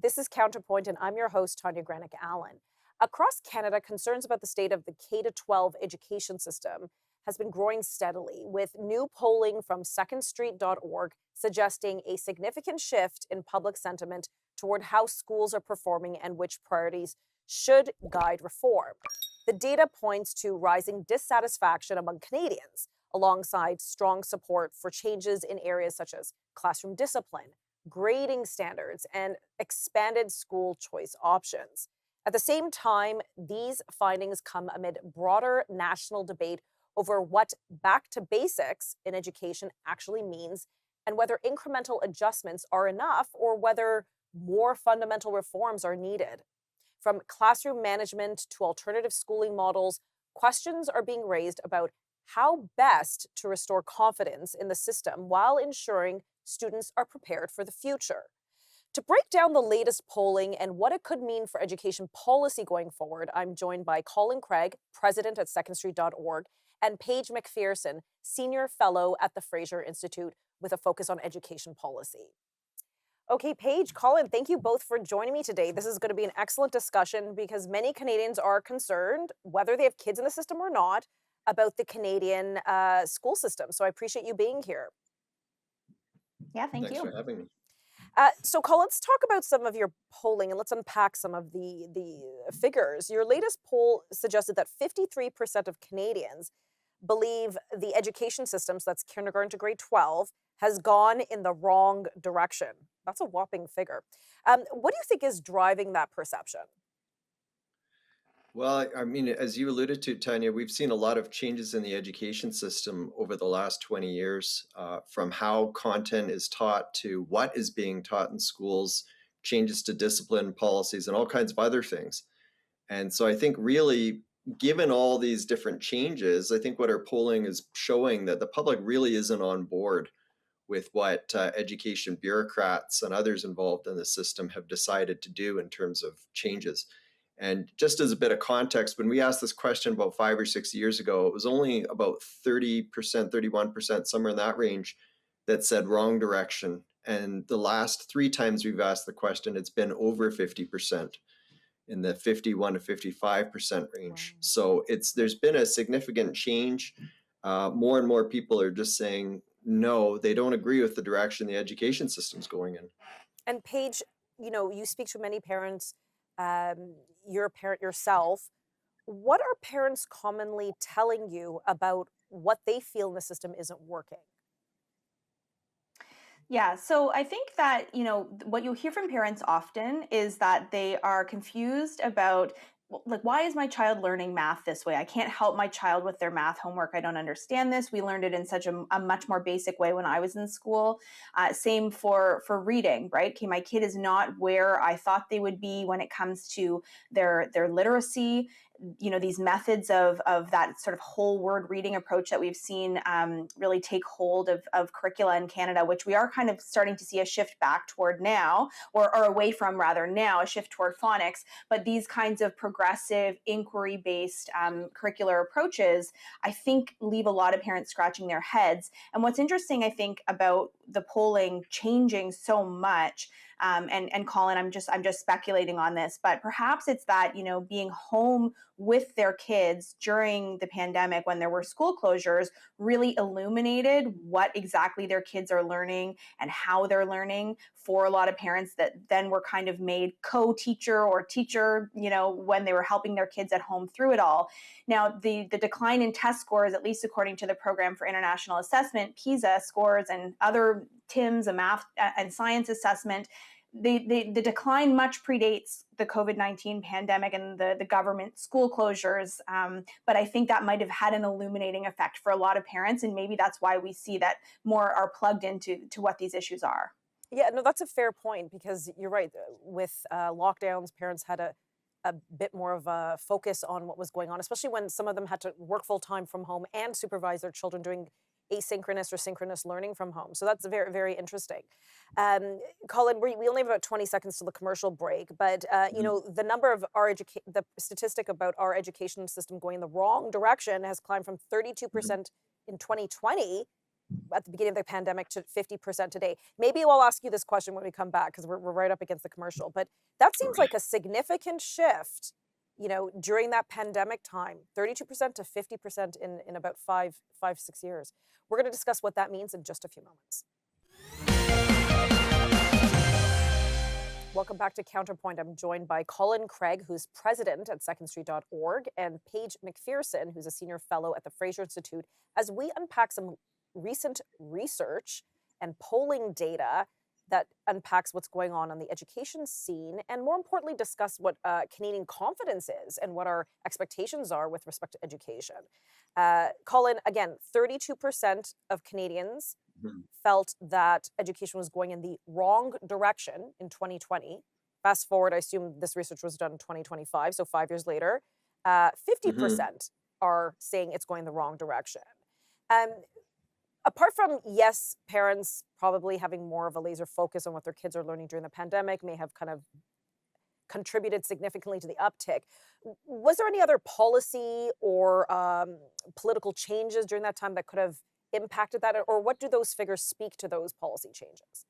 This is Counterpoint, and I'm your host, Tanya Granic Allen. Across Canada, concerns about the state of the K 12 education system has been growing steadily, with new polling from secondstreet.org suggesting a significant shift in public sentiment toward how schools are performing and which priorities should guide reform. The data points to rising dissatisfaction among Canadians, alongside strong support for changes in areas such as classroom discipline, grading standards, and expanded school choice options. At the same time, these findings come amid broader national debate over what back to basics in education actually means and whether incremental adjustments are enough or whether more fundamental reforms are needed. From classroom management to alternative schooling models, questions are being raised about how best to restore confidence in the system while ensuring students are prepared for the future. To break down the latest polling and what it could mean for education policy going forward, I'm joined by Colin Craig, president at secondstreet.org, and Paige Macpherson, senior fellow at the Fraser Institute with a focus on education policy. Okay, Paige, Colin, thank you both for joining me today. This is going to be an excellent discussion because many Canadians are concerned, whether they have kids in the system or not, about the Canadian school system. So I appreciate you being here. Yeah, thank Thanks you. for having me. So, Colin, let's talk about some of your polling and let's unpack some of the figures. Your latest poll suggested that 53% of Canadians believe the education system, so that's kindergarten to grade 12, has gone in the wrong direction. That's a whopping figure. What do you think is driving that perception? Well, I mean, as you alluded to, Tanya, we've seen a lot of changes in the education system over the last 20 years, from how content is taught to what is being taught in schools, changes to discipline policies, and all kinds of other things. And so I think really, given all these different changes, I think what our polling is showing that the public really isn't on board with what education bureaucrats and others involved in the system have decided to do in terms of changes. And just as a bit of context, when we asked this question about 5 or 6 years ago, it was only about 30%, 31%, somewhere in that range, that said wrong direction. And the last three times we've asked the question, it's been over 50%, in the 51 to 55% range. Wow. So there's been a significant change. More and more people are just saying no, they don't agree with the direction the education system's going in. And Paige, you speak to many parents. You're a parent yourself. What are parents commonly telling you about what they feel in the system isn't working? Yeah, so I think that, what you hear from parents often is that they are confused about, like, why is my child learning math this way? I can't help my child with their math homework. I don't understand this. We learned it in such a much more basic way when I was in school. Same for reading, right? Okay, my kid is not where I thought they would be when it comes to their literacy. These methods of that sort of whole word reading approach that we've seen really take hold of curricula in Canada, which we are kind of starting to see a shift back toward now, or away from rather now, a shift toward phonics. But these kinds of progressive inquiry-based curricular approaches, I think, leave a lot of parents scratching their heads. And what's interesting, I think, about the polling changing so much, and Colin, I'm just speculating on this, but perhaps it's that, being home with their kids during the pandemic when there were school closures really illuminated what exactly their kids are learning and how they're learning for a lot of parents that then were kind of made co-teacher or teacher, when they were helping their kids at home through it all. Now, the decline in test scores, at least according to the Program for International Assessment, PISA scores, and other TIMS, a math and science assessment, the decline much predates the COVID-19 pandemic and the government school closures. But I think that might have had an illuminating effect for a lot of parents. And maybe that's why we see that more are plugged into what these issues are. Yeah, no, that's a fair point because you're right. With lockdowns, parents had a bit more of a focus on what was going on, especially when some of them had to work full time from home and supervise their children doing asynchronous or synchronous learning from home. So that's very, very interesting. Colin, we only have about 20 seconds to the commercial break, but the number of the statistic about our education system going in the wrong direction has climbed from 32% in 2020 at the beginning of the pandemic to 50% today. Maybe I'll ask you this question when we come back because we're right up against the commercial. But that seems Okay. like a significant shift, during that pandemic time, 32% to 50% in about 6 years. We're going to discuss what that means in just a few moments. Welcome back to Counterpoint. I'm joined by Colin Craig, who's president at secondstreet.org, and Paige Macpherson, who's a senior fellow at the Fraser Institute, as we unpack some recent research and polling data that unpacks what's going on the education scene, and more importantly, discuss what Canadian confidence is and what our expectations are with respect to education. Colin, again, 32% of Canadians Mhm. felt that education was going in the wrong direction in 2020. Fast forward, I assume this research was done in 2025, so 5 years later, Mhm. 50% are saying it's going the wrong direction. Um, Apart from, yes, parents probably having more of a laser focus on what their kids are learning during the pandemic may have kind of contributed significantly to the uptick. Was there any other policy or political changes during that time that could have impacted that? Or what do those figures speak to those policy changes?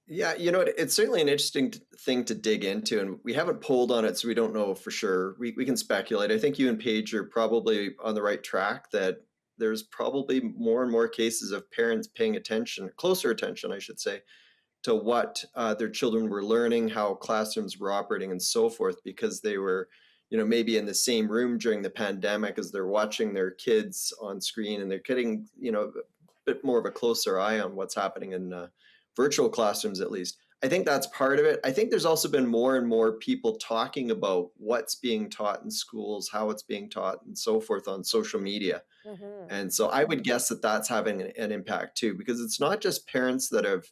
Yeah, it's certainly an interesting thing to dig into, and we haven't polled on it, so we don't know for sure. We can speculate. I think you and Paige are probably on the right track that there's probably more and more cases of parents paying attention, closer attention, I should say, to what their children were learning, how classrooms were operating, and so forth, because they were, maybe in the same room during the pandemic as they're watching their kids on screen, and they're getting, a bit more of a closer eye on what's happening in virtual classrooms, at least. I think that's part of it. I think there's also been more and more people talking about what's being taught in schools, how it's being taught, and so forth on social media. Hmm. And so I would guess that that's having an impact too, because it's not just parents that have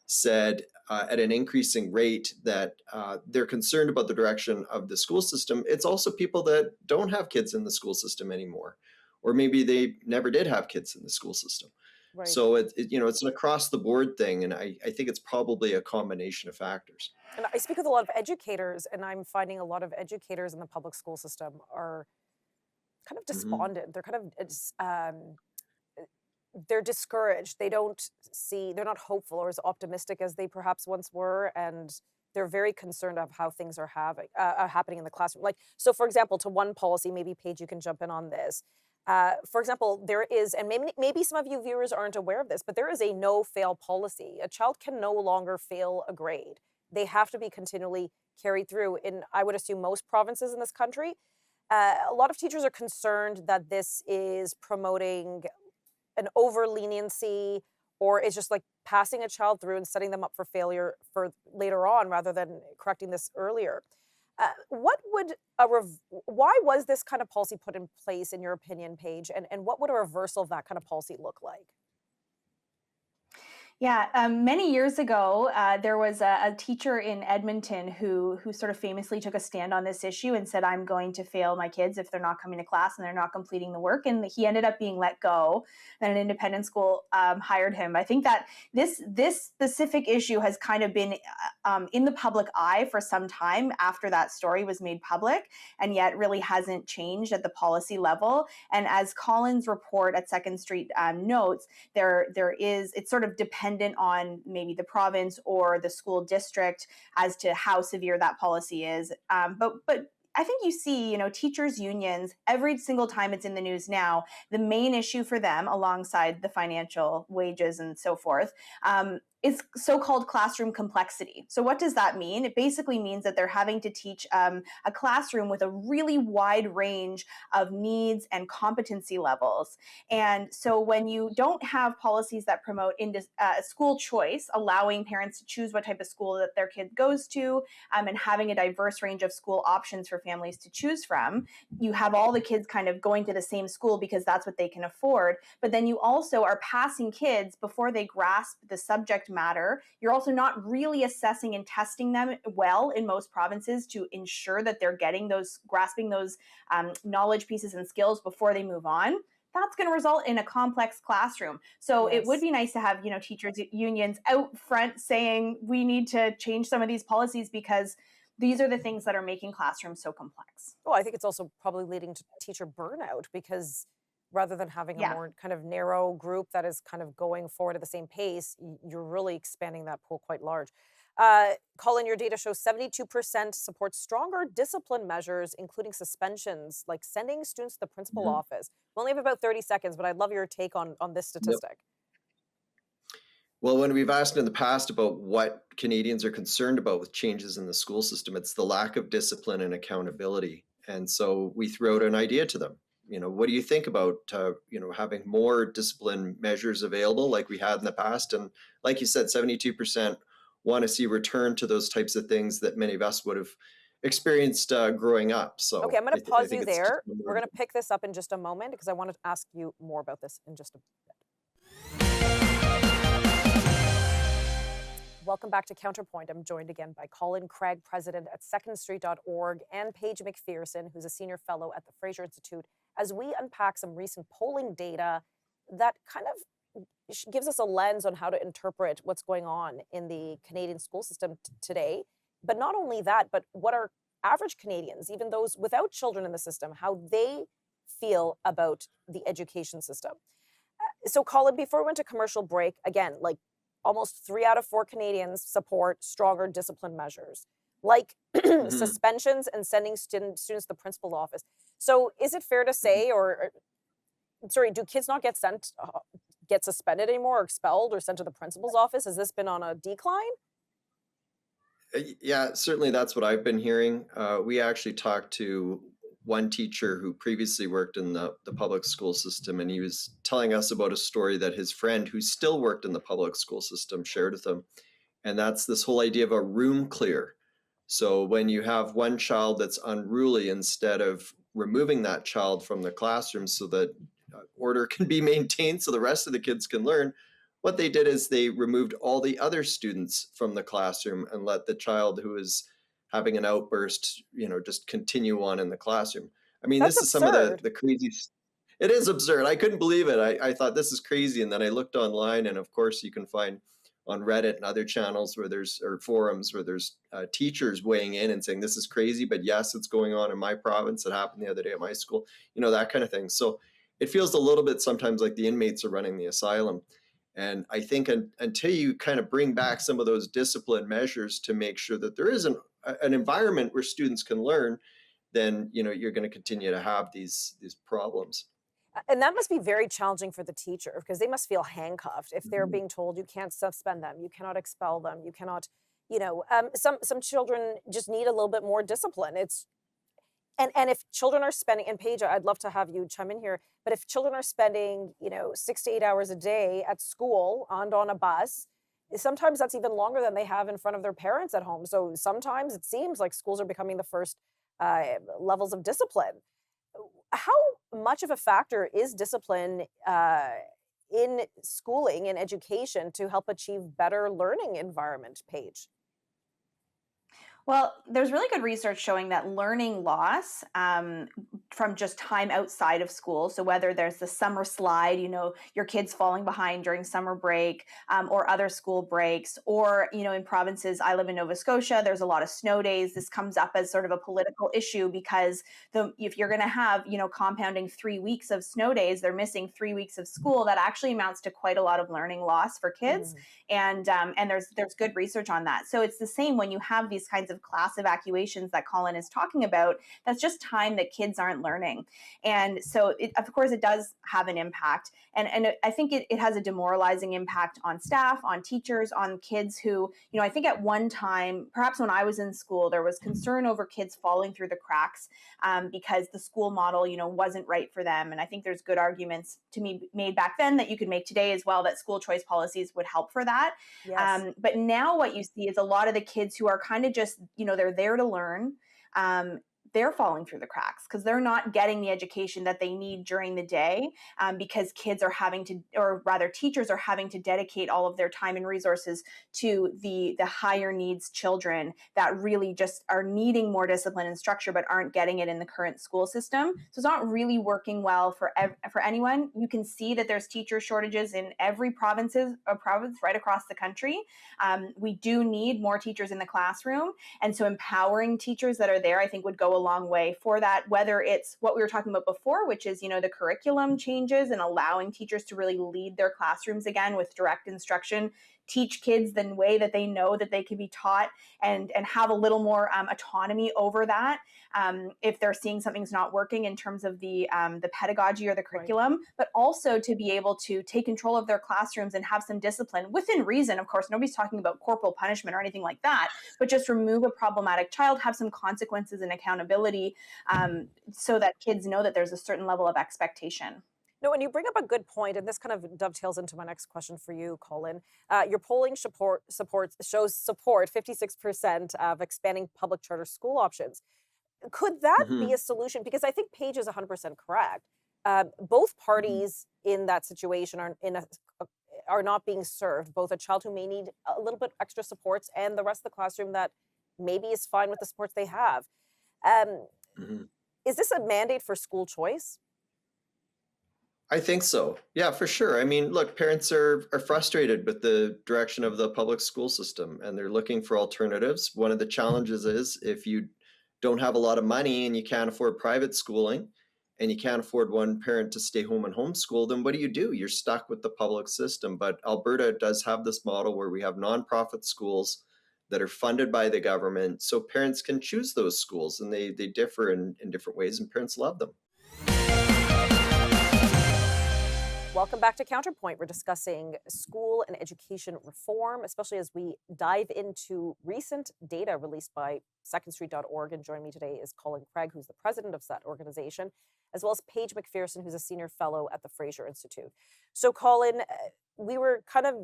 said at an increasing rate that they're concerned about the direction of the school system. It's also people that don't have kids in the school system anymore, or maybe they never did have kids in the school system. Right. So it's an across the board thing, and I think it's probably a combination of factors. And I speak with a lot of educators, and I'm finding a lot of educators in the public school system are kind of Hmm. despondent. They're kind of they're discouraged. They're not hopeful or as optimistic as they perhaps once were, and they're very concerned of how things are happening in the classroom. Like, so for example, to one policy, maybe Paige, you can jump in on this. For example, there is, and maybe some of you viewers aren't aware of this, but there is a no-fail policy. A child can no longer fail a grade. They have to be continually carried through. In, I would assume, most provinces in this country, a lot of teachers are concerned that this is promoting an over leniency, or it's just like passing a child through and setting them up for failure for later on rather than correcting this earlier. What would why was this kind of policy put in place, in your opinion, Paige? And what would a reversal of that kind of policy look like? Yeah, many years ago, there was a teacher in Edmonton who sort of famously took a stand on this issue and said, "I'm going to fail my kids if they're not coming to class and they're not completing the work." And he ended up being let go, and an independent school hired him. I think that this specific issue has kind of been in the public eye for some time after that story was made public, and yet really hasn't changed at the policy level. And as Colin's report at Second Street notes, it's sort of dependent on maybe the province or the school district as to how severe that policy is. But I think you see, teachers' unions, every single time it's in the news now, the main issue for them, alongside the financial wages and so forth, is so-called classroom complexity. So what does that mean? It basically means that they're having to teach a classroom with a really wide range of needs and competency levels. And so when you don't have policies that promote school choice, allowing parents to choose what type of school that their kid goes to, and having a diverse range of school options for families to choose from, you have all the kids kind of going to the same school because that's what they can afford. But then you also are passing kids before they grasp the subject matter. You're also not really assessing and testing them well in most provinces to ensure that they're grasping those knowledge pieces and skills before they move on. That's going to result in a complex classroom. So it would Yes. be nice to have, teachers unions out front saying we need to change some of these policies because these are the things that are making classrooms so complex. Well, I think it's also probably leading to teacher burnout because rather than having a Yeah. more kind of narrow group that is kind of going forward at the same pace. You're really expanding that pool quite large. Colin, your data shows 72% support stronger discipline measures, including suspensions, like sending students to the principal Mhm. office. We only have about 30 seconds, but I'd love your take on this Yep. statistic. Well, when we've asked in the past about what Canadians are concerned about with changes in the school system, it's the lack of discipline and accountability. And so we threw out an idea to them. What do you think about having more discipline measures available like we had in the past? And like you said, 72% want to see return to those types of things that many of us would have experienced growing up. Okay, So I'm going to I pause think you it's just there. We're more. going to pick this up in just a moment because I want to ask you more about this in just a bit. Welcome back to Counterpoint. I'm joined again by Colin Craig, president at secondstreet.org, and Paige Macpherson, who's a senior fellow at the Fraser Institute, as we unpack some recent polling data that kind of gives us a lens on how to interpret what's going on in the Canadian school system today. But not only that, but what are average Canadians, even those without children in the system, how they feel about the education system. So, Colin, before we went to commercial break, again, like almost 3 out of 4 Canadians support stronger discipline measures, like Mhm, suspensions and sending students to the principal office. So, is it fair to mhm. say, sorry, do kids not get suspended anymore, or expelled, or sent to the principal's office? Has this been on a decline? Yeah, certainly that's what I've been hearing. We actually talked to one teacher who previously worked in the public school system, and he was telling us about a story that his friend, who still worked in the public school system, shared with him. And that's this whole idea of a room clear. So when you have one child that's unruly, instead of removing that child from the classroom so that order can be maintained so the rest of the kids can learn, what they did is they removed all the other students from the classroom and let the child who is having an outburst, just continue on in the classroom. I mean, That's this is some of the absurd. the crazy. It is absurd. I couldn't believe it. I thought this is crazy, and then I looked online, and of course, you can find on Reddit and other channels where there's or forums where there's teachers weighing in and saying this is crazy, but yes, it's going on in my province. It happened the other day at my school. That kind of thing. So it feels a little bit sometimes like the inmates are running the asylum. And I think until you kind of bring back some of those discipline measures to make sure that there is an environment where students can learn, then you're going to continue to have these problems. And that must be very challenging for the teacher because they must feel handcuffed if they're Mhm. being told you can't suspend them, you cannot expel them, you cannot, some children just need a little bit more discipline. And if children are spending, and Paige, I'd love to have you chime in here, but if children are spending, 6 to 8 hours a day at school and on a bus, sometimes that's even longer than they have in front of their parents at home. So sometimes it seems like schools are becoming the first levels of discipline. How much of a factor is discipline in schooling and education to help achieve better learning environment, Paige? Well, there's really good research showing that learning loss from just time outside of school, so whether there's the summer slide, your kids falling behind during summer break, or other school breaks, or, in provinces, I live in Nova Scotia, there's a lot of snow days. This comes up as sort of a political issue because if you're going to have, compounding 3 weeks of snow days, they're missing 3 weeks of school. That actually amounts to quite a lot of learning loss for kids. Mhm. And there's good research on that. So it's the same when you have these kinds of class evacuations that Colin is talking about. That's just time that kids aren't learning, and so of course it does have an impact. And I think it has a demoralizing impact on staff, on teachers, on kids who, I think at one time, perhaps when I was in school, there was concern over kids falling through the cracks because the school model, wasn't right for them. And I think there's good arguments to be made back then that you could make today as well, that school choice policies would help for that. Yes. But now what you see is a lot of the kids who are kind of just, they're there to learn. They're falling through the cracks because they're not getting the education that they need during the day, because kids are having to, or rather teachers are having to dedicate all of their time and resources to the higher needs children that really just are needing more discipline and structure but aren't getting it in the current school system. So it's not really working well for anyone. You can see that there's teacher shortages in every province right across the country. We do need more teachers in the classroom, and so empowering teachers that are there, I think, would go a long way for that, whether it's what we were talking about before, which is, the curriculum changes and allowing teachers to really lead their classrooms again with direct instruction, teach kids the way that they know that they can be taught, and have a little more autonomy over that. If they're seeing something's not working in terms of the pedagogy or the curriculum, right. But also to be able to take control of their classrooms and have some discipline within reason. Of course, nobody's talking about corporal punishment or anything like that, but just remove a problematic child, have some consequences and accountability, so that kids know that there's a certain level of expectation. No, and you bring up a good point, and this kind of dovetails into my next question for you, Colin. Your polling shows support 56% of expanding public charter school options. Could that be a solution? Because I think Paige is 100% correct. Both parties in that situation are not being served. Both a child who may need a little bit extra supports and the rest of the classroom that maybe is fine with the supports they have. Is this a mandate for school choice? I think so. Yeah, for sure. I mean, look, parents are frustrated with the direction of the public school system, and they're looking for alternatives. One of the challenges is if you don't have a lot of money and you can't afford private schooling and you can't afford one parent to stay home and homeschool, then what do? You're stuck with the public system. But Alberta does have this model where we have nonprofit schools that are funded by the government, so parents can choose those schools, and they differ in different ways, and parents love them. Welcome back to Counterpoint. We're discussing school and education reform, especially as we dive into recent data released by secondstreet.org. And joining me today is Colin Craig, who's the president of that organization, as well as Paige Macpherson, who's a senior fellow at the Fraser Institute. So, Colin, we were kind of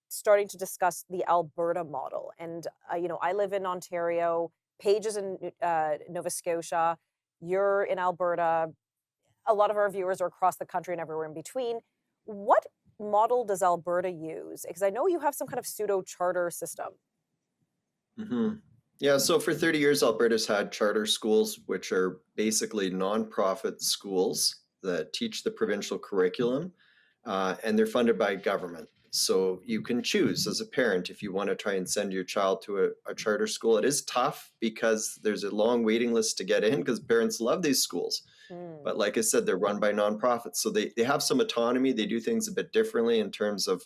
starting to discuss the Alberta model. And, I live in Ontario. Paige is in Nova Scotia. You're in Alberta. A lot of our viewers are across the country and everywhere in between. What model does Alberta use? Because I know you have some kind of pseudo charter system. Yeah, so for 30 years, Alberta's had charter schools, which are basically nonprofit schools that teach the provincial curriculum, and they're funded by government. So you can choose as a parent if you want to try and send your child to a charter school. It is tough because there's a long waiting list to get in because parents love these schools. But like I said, they're run by nonprofits. So they have some autonomy. They do things a bit differently in terms of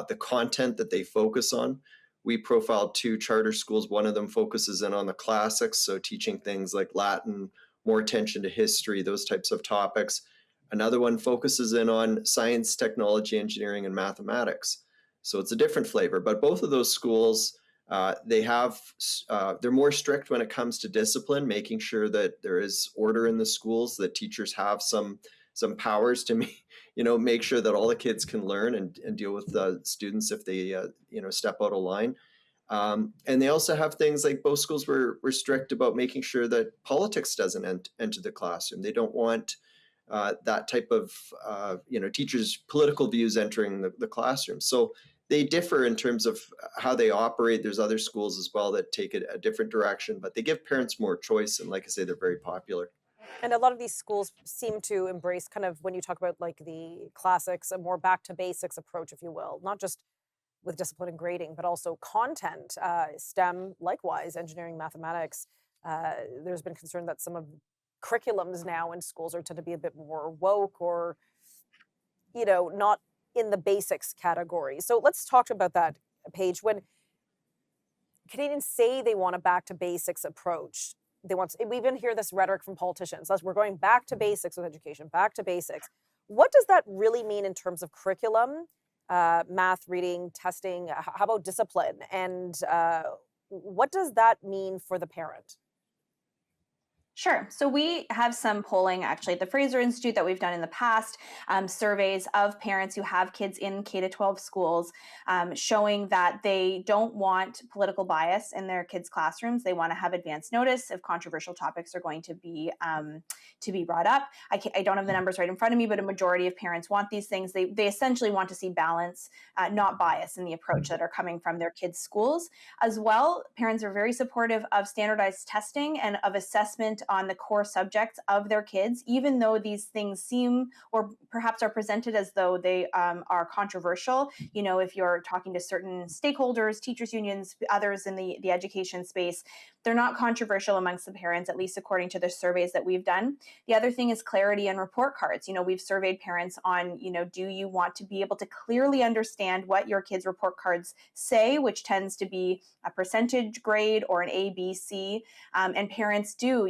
the content that they focus on. We profiled 2 charter schools. One of them focuses in on the classics, so teaching things like Latin, more attention to history, those types of topics. Another one focuses in on science, technology, engineering, and mathematics. So it's a different flavor. But both of those schools, they're more strict when it comes to discipline, making sure that there is order in the schools, that teachers have some powers to make sure that all the kids can learn and deal with the students if they step out of line. And they also have things like both schools were strict about making sure that politics doesn't enter the classroom. They don't want that type of teachers' political views entering the classroom. So they differ in terms of how they operate. There's other schools as well that take it a different direction, but they give parents more choice. And like I say, they're very popular. And a lot of these schools seem to embrace kind of, when you talk about like the classics, a more back to basics approach, if you will, not just with discipline and grading, but also content, STEM, likewise, engineering, mathematics. There's been concern that some of curriculums now in schools are tend to be a bit more woke or, not in the basics category. So let's talk about that, Paige. When Canadians say they want a back to basics approach, we even hear this rhetoric from politicians. We're going back to basics with education, back to basics. What does that really mean in terms of curriculum, math, reading, testing? How about discipline? And what does that mean for the parent? Sure. So we have some polling actually at the Fraser Institute that we've done in the past, surveys of parents who have kids in K-12 schools, showing that they don't want political bias in their kids' classrooms. They want to have advance notice if controversial topics are going to be brought up. I don't have the numbers right in front of me, but a majority of parents want these things. They essentially want to see balance, not bias in the approach that are coming from their kids' schools. As well, parents are very supportive of standardized testing and of assessment on the core subjects of their kids, even though these things seem or perhaps are presented as though they are controversial. If you're talking to certain stakeholders, teachers unions, others in the education space, they're not controversial amongst the parents, at least according to the surveys that we've done. The other thing is clarity and report cards. We've surveyed parents on, do you want to be able to clearly understand what your kids' report cards say, which tends to be a percentage grade or an A, B, C. And parents do,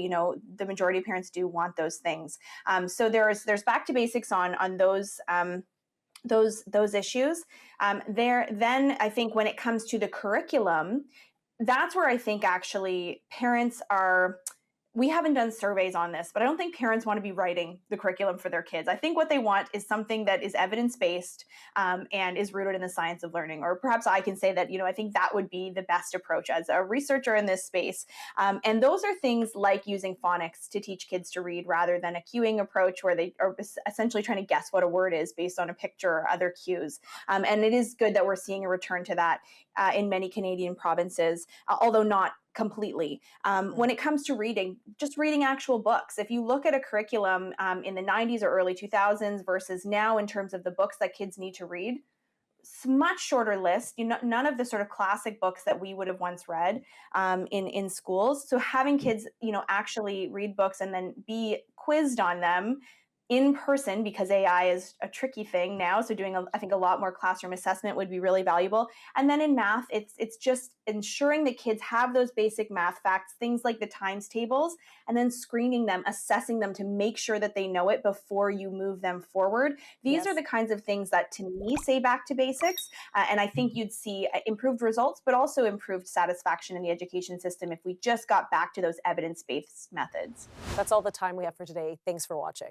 the majority of parents do want those things. So there's back to basics on those issues. Then I think when it comes to the curriculum, that's where I think actually we haven't done surveys on this, but I don't think parents want to be writing the curriculum for their kids. I think what they want is something that is evidence-based and is rooted in the science of learning. Or perhaps I can say that, I think that would be the best approach as a researcher in this space. And those are things like using phonics to teach kids to read rather than a cueing approach where they are essentially trying to guess what a word is based on a picture or other cues. And it is good that we're seeing a return to that in many Canadian provinces, although not completely. When it comes to reading, just reading actual books. If you look at a curriculum in the 90s or early 2000s versus now in terms of the books that kids need to read, it's much shorter list. None of the sort of classic books that we would have once read in schools. So having kids, actually read books and then be quizzed on them in person, because AI is a tricky thing now. So doing, I think, a lot more classroom assessment would be really valuable. And then in math, it's just ensuring that kids have those basic math facts, things like the times tables, and then screening them, assessing them to make sure that they know it before you move them forward. These are the kinds of things that, to me, say back to basics. And I think you'd see improved results, but also improved satisfaction in the education system if we just got back to those evidence-based methods. That's all the time we have for today. Thanks for watching.